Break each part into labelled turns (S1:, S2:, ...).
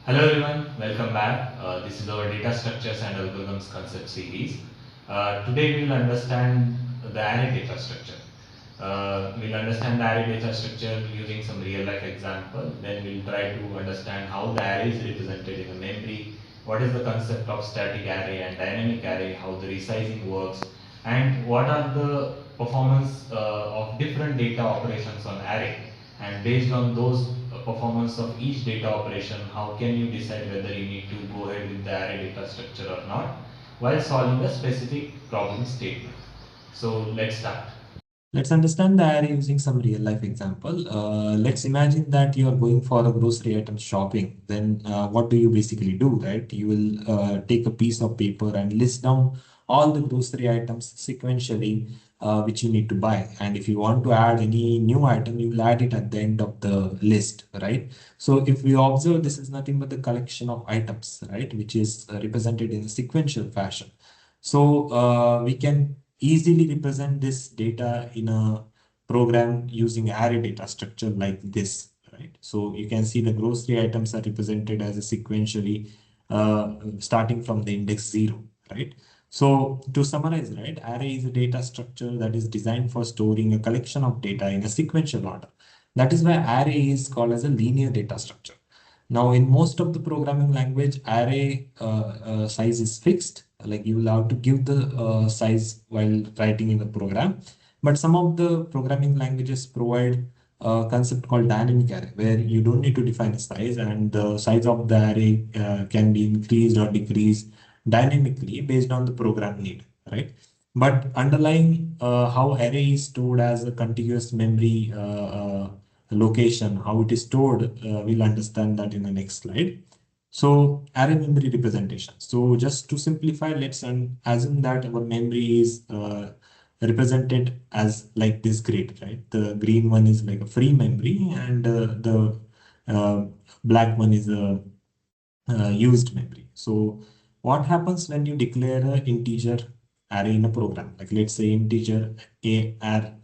S1: Hello everyone, welcome back. This is our data structures and algorithms concept series. Today we'll understand the array data structure. We'll understand the array data structure using some real life example. Then we'll try to understand how the array is represented in the memory, what is the concept of static array and dynamic array, how the resizing works, and what are the performance of different data operations on array. And based on those performance of each data operation, how can you decide whether you need to go ahead with the array data structure or not while solving a specific problem statement. So let's start.
S2: Let's understand the array using some real life example. Let's imagine that you are going for a grocery item shopping. Then what do you basically do, right? You will take a piece of paper and list down all the grocery items sequentially which you need to buy. And if you want to add any new item, you will add it at the end of the list, right? So if we observe, this is nothing but the collection of items, right? Which is represented in a sequential fashion. So we can easily represent this data in a program using array data structure like this, right? So you can see the grocery items are represented as a sequentially starting from the index 0, right? So to summarize, right, array is a data structure that is designed for storing a collection of data in a sequential order. That is why array is called as a linear data structure. Now, in most of the programming language, array size is fixed. Like you will have to give the size while writing in the program. But some of the programming languages provide a concept called dynamic array, where you don't need to define a size, and the size of the array can be increased or decreased dynamically based on the program need, right? But underlying how array is stored as a contiguous memory location, how it is stored, we'll understand that in the next slide. So array memory representation. So just to simplify, let's assume that our memory is represented as like this grid, right? The green one is like a free memory, and the uh, black one is a used memory. So what happens when you declare an integer array in a program? Like let's say integer ar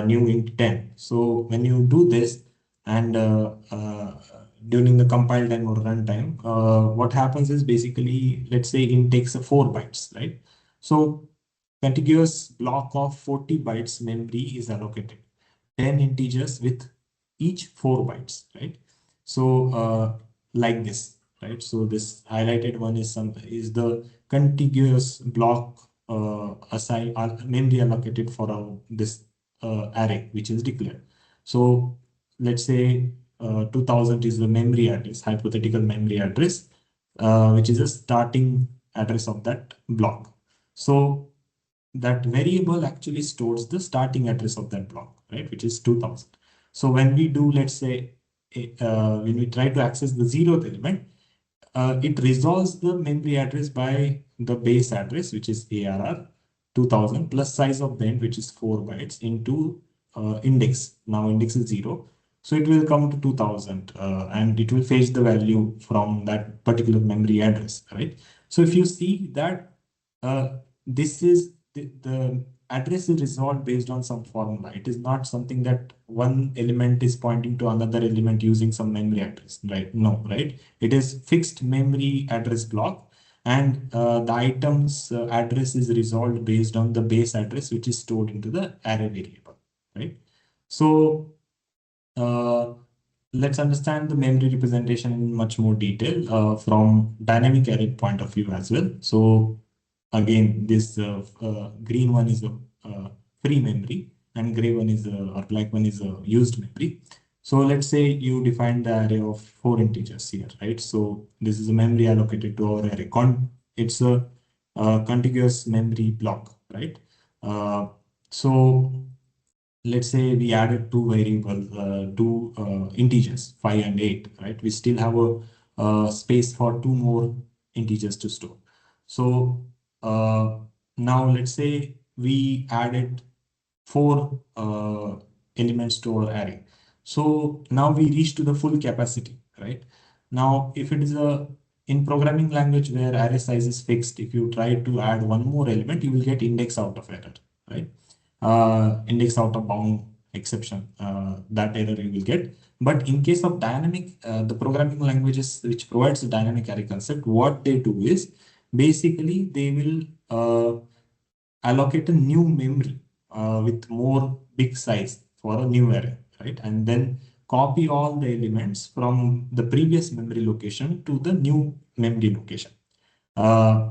S2: new int 10. So when you do this and during the compile time or runtime, what happens is basically, let's say int takes a 4 bytes, right? So contiguous block of 40 bytes memory is allocated. 10 integers with each 4 bytes, right? So like this, right? So this highlighted one is the contiguous block assigned memory allocated for this array which is declared. So let's say 2000 is the memory address, hypothetical memory address, which is a starting address of that block. So that variable actually stores the starting address of that block, right, which is 2000. So when we do, let's say, when we try to access the zeroth element, it resolves the memory address by the base address, which is ARR 2000 plus size of the int, which is 4 bytes, into index. Now index is 0. So it will come to 2000 and it will fetch the value from that particular memory address, right? So if you see that this is the address is resolved based on some formula. It is not something that one element is pointing to another element using some memory address, right? No, right? It is fixed memory address block, and the item's address is resolved based on the base address, which is stored into the array variable, right? So uh, let's understand the memory representation in much more detail from dynamic array point of view as well. So again, this green one is a free memory, and gray one is or black one is a used memory. So let's say you define the array of 4 integers here, right? So this is a memory allocated to our array. It's a contiguous memory block, right? Uh, so let's say we added two variables, two integers, 5 and 8, right? We still have a space for two more integers to store. So now let's say we added four elements to our array. So now we reach to the full capacity, right? Now, if it is a in programming language where array size is fixed, if you try to add one more element, you will get index out of error, right? Index out of bound. exception, that error you will get. But in case of dynamic, the programming languages which provides the dynamic array concept, what they do is basically they will allocate a new memory with more big size for a new array, right? And then copy all the elements from the previous memory location to the new memory location. Uh,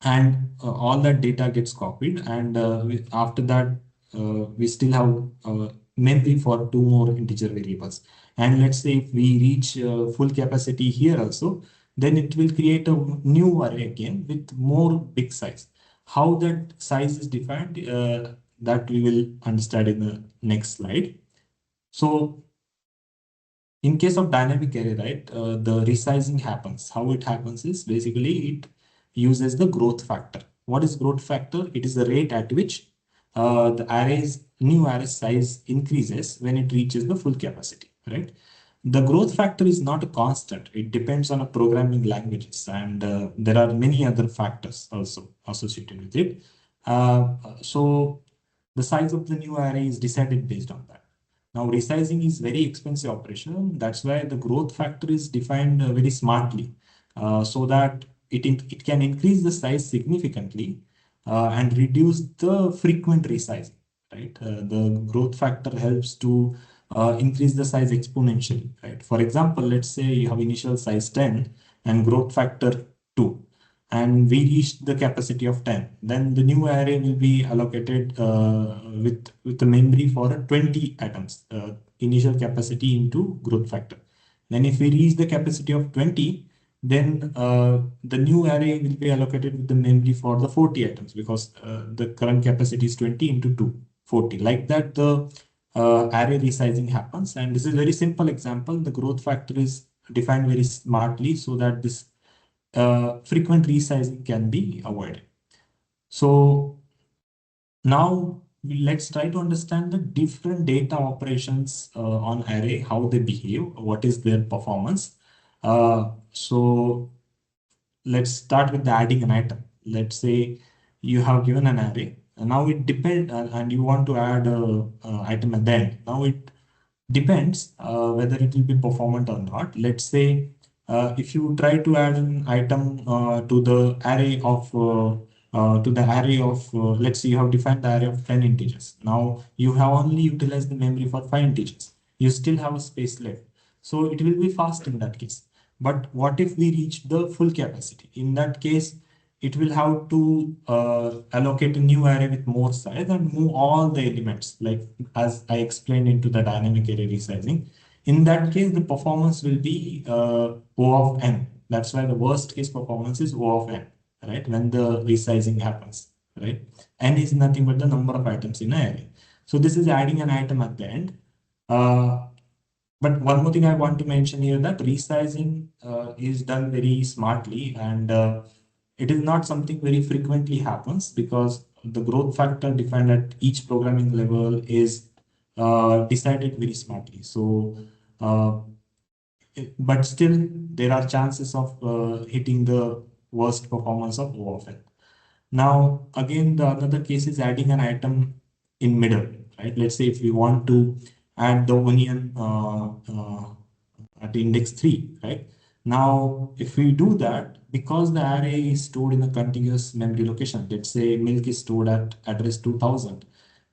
S2: and all that data gets copied, and after that we still have memory for two more integer variables. And let's say if we reach full capacity here also, then it will create a new array again with more big size. How that size is defined, that we will understand in the next slide. So in case of dynamic array, right, the resizing happens. How it happens is basically it uses the growth factor. What is growth factor? It is the rate at which the array's new array size increases when it reaches the full capacity, right? The growth factor is not a constant. It depends on a programming languages, and there are many other factors also associated with it. So the size of the new array is decided based on that. Now, resizing is very expensive operation. That's why the growth factor is defined very smartly, so that it can increase the size significantly and reduce the frequent resizing. Right, the growth factor helps to increase the size exponentially. Right. For example, let's say you have initial size 10 and growth factor 2, and we reached the capacity of 10, then the new array will be allocated with the memory for 20 atoms, initial capacity into growth factor. Then if we reach the capacity of 20, then the new array will be allocated with the memory for the 40 atoms, because the current capacity is 20 into 2, 40. Like that, the array resizing happens. And this is a very simple example. The growth factor is defined very smartly so that this frequent resizing can be avoided. So now let's try to understand the different data operations on array, how they behave, what is their performance. So let's start with the adding an item. Let's say you have given an array, and now it depends, and you want to add a, item at the end. Now it depends whether it will be performant or not. Let's say if you try to add an item to the array of let's say you have defined the array of 10 integers. Now you have only utilized the memory for 5 integers. You still have a space left. So it will be fast in that case. But what if we reach the full capacity? In that case, it will have to allocate a new array with more size and move all the elements, like as I explained into the dynamic array resizing. In that case, the performance will be O of n. That's why the worst case performance is O of n, right? When the resizing happens, right? N is nothing but the number of items in an array. So this is adding an item at the end. Uh, but one more thing I want to mention here, that resizing is done very smartly, and it is not something very frequently happens, because the growth factor defined at each programming level is decided very smartly. So, uh, but still there are chances of hitting the worst performance of O of n. Now, again, the another case is adding an item in middle, right? Let's say if we want to add the onion at index 3, right? Now, if we do that, because the array is stored in a contiguous memory location, let's say milk is stored at address 2000,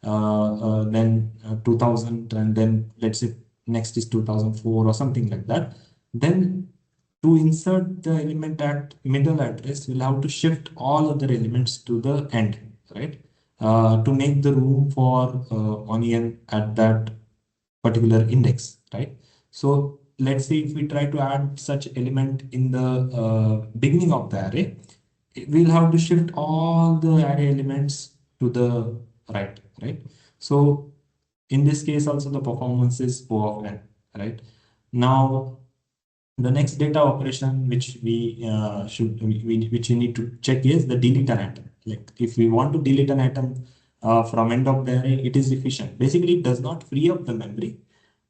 S2: then 2000, and then let's say next is 2004 or something like that, then to insert the element at middle address, we'll have to shift all other elements to the end, right? To make the room for onion at that particular index, right? So let's say if we try to add such element in the beginning of the array, we'll have to shift all the array elements to the right, right? So in this case also the performance is O of n, right? Now the next data operation which which we need to check is the delete an item. Like if we want to delete an item from end of the array, it is efficient. Basically, it does not free up the memory,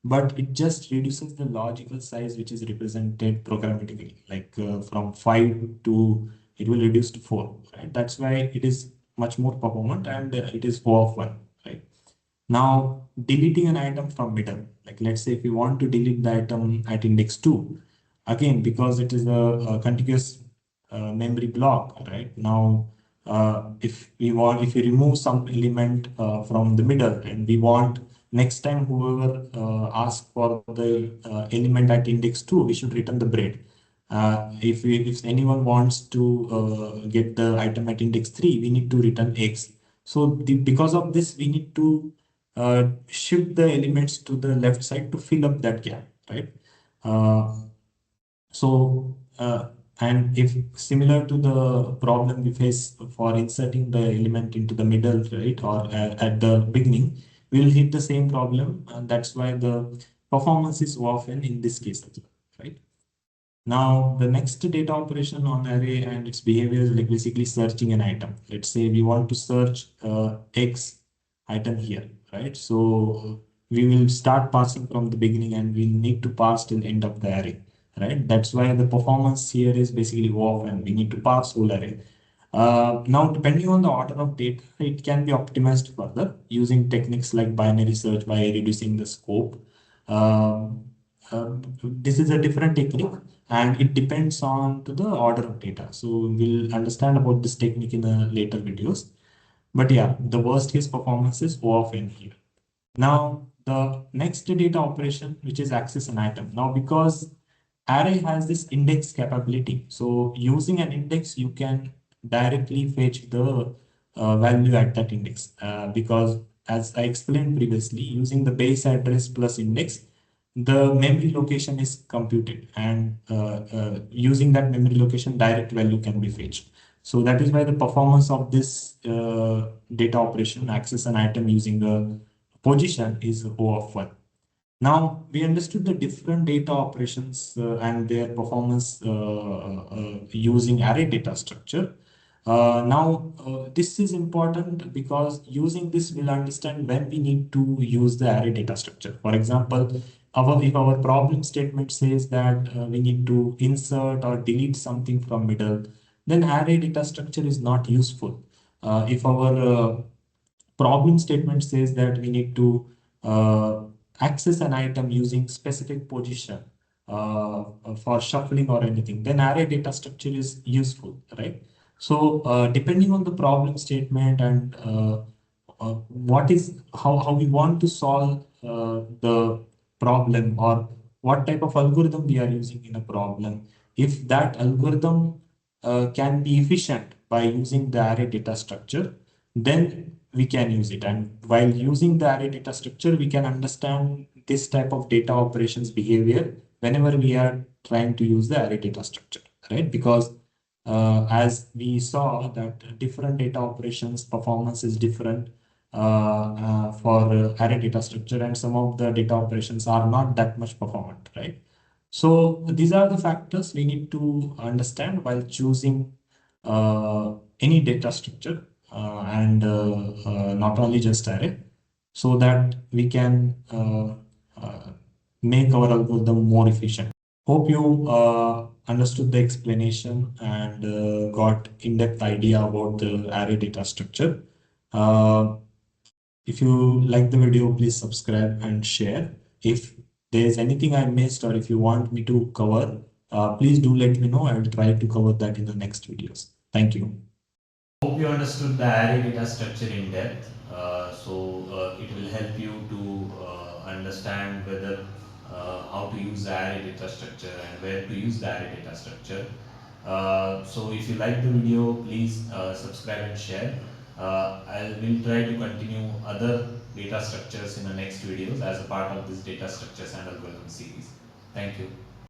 S2: but it just reduces the logical size which is represented programmatically. Like from 5 to, it will reduce to 4, right? That's why it is much more performant, and it is O of 1, right? Now, deleting an item from middle, like let's say if you want to delete the item at index 2, again, because it is a contiguous memory block, right? Now, if we remove some element from the middle and we want next time whoever asks for the element at index 2, we should return the bread. If anyone wants to get the item at index 3, we need to return X. So because of this, we need to shift the elements to the left side to fill up that gap, right? Uh, so, and if similar to the problem we face for inserting the element into the middle, right, or at the beginning, we'll hit the same problem, and that's why the performance is often in this case as well, right? Now, the next data operation on array and its behavior is like basically searching an item. Let's say we want to search X item here, right? So we will start parsing from the beginning and we need to parse till end of the array, right? That's why the performance here is basically off and we need to parse whole array. Now, depending on the order of data, it can be optimized further using techniques like binary search by reducing the scope. Um, this is a different technique and it depends on to the order of data. So we'll understand about this technique in the later videos. But yeah, the worst case performance is O of n here. Now, the next data operation, which is access an item. Now, because array has this index capability, so using an index, you can directly fetch the value at that index. Because as I explained previously, using the base address plus index, the memory location is computed and using that memory location, direct value can be fetched. So that is why the performance of this data operation, access an item using the position, is O of 1. Now we understood the different data operations and their performance using array data structure. This is important because using this we'll understand when we need to use the array data structure. For example, if our problem statement says that we need to insert or delete something from middle, then array data structure is not useful. If our problem statement says that we need to access an item using specific position for shuffling or anything, then array data structure is useful, right? So depending on the problem statement and what is how we want to solve the problem or what type of algorithm we are using in a problem, if that algorithm can be efficient by using the array data structure, then we can use it. And while using the array data structure, we can understand this type of data operations behavior whenever we are trying to use the array data structure, right? Because as we saw that different data operations performance is different for array data structure, and some of the data operations are not that much performant, right? So these are the factors we need to understand while choosing any data structure and not only just array, so that we can make our algorithm more efficient. Hope you understood the explanation and got in-depth idea about the array data structure. Uh, if you like the video, please subscribe and share. If there's anything I missed or if you want me to cover, please do let me know. I will try to cover that in the next videos. Thank you.
S1: Hope you understood the array data structure in depth. It will help you to understand whether how to use the array data structure and where to use the array data structure. So if you like the video, please subscribe and share. I will try to continue other data structures in the next videos as a part of this data structures and algorithm series. Thank you.